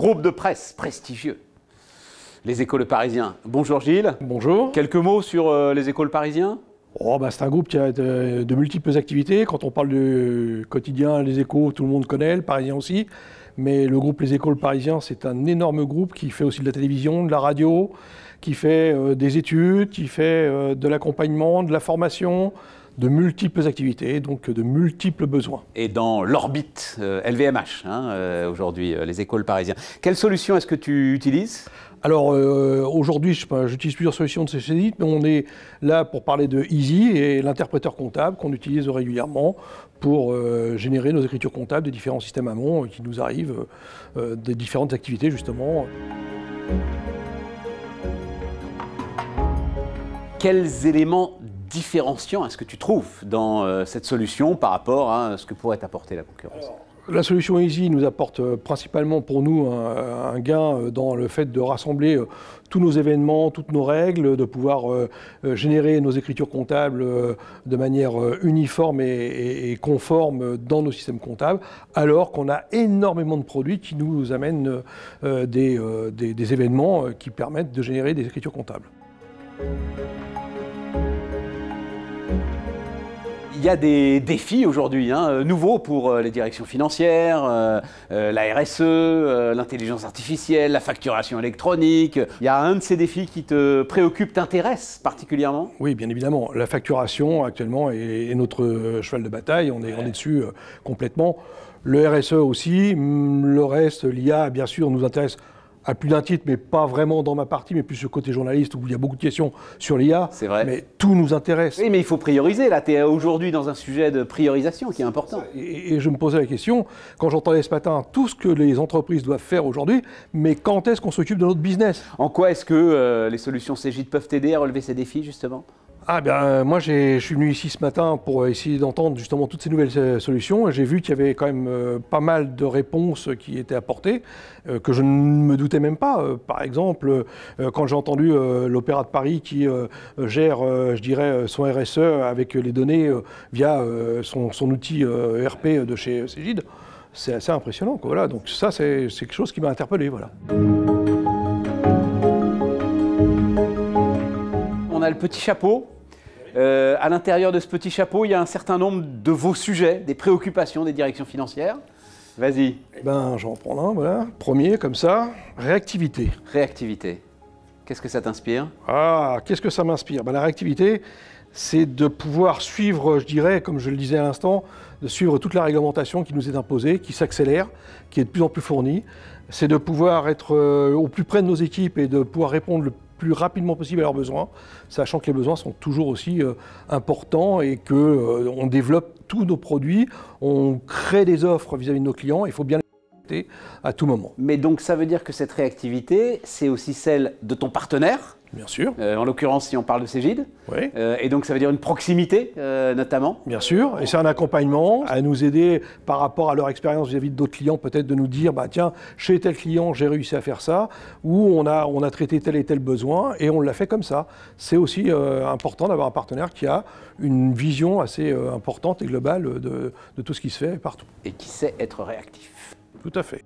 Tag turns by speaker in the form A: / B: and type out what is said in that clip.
A: groupe de presse prestigieux, Les Échos Le Parisien. Bonjour Gilles.
B: Bonjour.
A: Quelques mots sur Les Échos Le Parisien?
B: C'est un groupe qui a de multiples activités. Quand on parle du quotidien, Les Échos, tout le monde connaît, Le Parisien aussi. Mais le groupe Les Échos Le Parisien, c'est un énorme groupe qui fait aussi de la télévision, de la radio, qui fait des études, qui fait de l'accompagnement, de la formation, de multiples activités, donc de multiples besoins.
A: Et dans l'orbite LVMH, aujourd'hui, Les Échos Le Parisien. Quelle solution est-ce que tu utilises?
B: Alors aujourd'hui, j'utilise plusieurs solutions de ces mais on est là pour parler de Easy et l'interpréteur comptable qu'on utilise régulièrement pour générer nos écritures comptables des différents systèmes amont qui nous arrivent des différentes activités justement.
A: Quels éléments différenciants est-ce que tu trouves dans cette solution par rapport à ce que pourrait apporter la concurrence?
B: La solution Easy nous apporte principalement pour nous un gain dans le fait de rassembler tous nos événements, toutes nos règles, de pouvoir générer nos écritures comptables de manière uniforme et conforme dans nos systèmes comptables, alors qu'on a énormément de produits qui nous amènent des événements qui permettent de générer des écritures comptables.
A: Il y a des défis aujourd'hui, nouveaux pour les directions financières, la RSE, l'intelligence artificielle, la facturation électronique. Il y a un de ces défis qui te préoccupe, t'intéresse particulièrement?
B: Oui, bien évidemment. La facturation actuellement est notre cheval de bataille, on est dessus complètement. Le RSE aussi, le reste, l'IA bien sûr nous intéresse à plus d'un titre, mais pas vraiment dans ma partie, mais plus sur le côté journaliste où il y a beaucoup de questions sur l'IA.
A: C'est vrai.
B: Mais tout nous intéresse.
A: Oui, mais il faut prioriser. Là, tu es aujourd'hui dans un sujet de priorisation qui est important.
B: Et je me posais la question, quand j'entendais ce matin tout ce que les entreprises doivent faire aujourd'hui, mais quand est-ce qu'on s'occupe de notre business?
A: En quoi est-ce que les solutions Cegid peuvent t'aider à relever ces défis, justement?
B: Moi, je suis venu ici ce matin pour essayer d'entendre justement toutes ces nouvelles solutions. J'ai vu qu'il y avait quand même pas mal de réponses qui étaient apportées, que je ne me doutais même pas. Par exemple, quand j'ai entendu l'Opéra de Paris qui gère, je dirais, son RSE avec les données via son outil ERP de chez Cegid, c'est assez impressionnant, quoi. Voilà. Donc ça, c'est quelque chose qui m'a interpellé. Voilà.
A: On a le petit chapeau. À l'intérieur de ce petit chapeau, il y a un certain nombre de vos sujets, des préoccupations des directions financières. Vas-y.
B: J'en prends un, voilà. Premier, comme ça, réactivité.
A: Réactivité. Qu'est-ce que ça t'inspire?
B: Qu'est-ce que ça m'inspire? La réactivité, c'est de pouvoir suivre, je dirais, comme je le disais à l'instant, de suivre toute la réglementation qui nous est imposée, qui s'accélère, qui est de plus en plus fournie. C'est de pouvoir être au plus près de nos équipes et de pouvoir répondre le plus rapidement possible à leurs besoins, sachant que les besoins sont toujours aussi importants et qu'on développe tous nos produits, on crée des offres vis-à-vis de nos clients, il faut bien les respecter à tout moment.
A: Mais donc ça veut dire que cette réactivité, c'est aussi celle de ton partenaire?
B: Bien sûr.
A: En l'occurrence, si on parle de Cegid.
B: Oui.
A: Et donc ça veut dire une proximité, notamment?
B: Bien sûr, et c'est un accompagnement à nous aider par rapport à leur expérience vis-à-vis de d'autres clients, peut-être de nous dire, tiens, chez tel client, j'ai réussi à faire ça, ou on a traité tel et tel besoin, et on l'a fait comme ça. C'est aussi important d'avoir un partenaire qui a une vision assez importante et globale de tout ce qui se fait partout.
A: Et qui sait être réactif.
B: Tout à fait.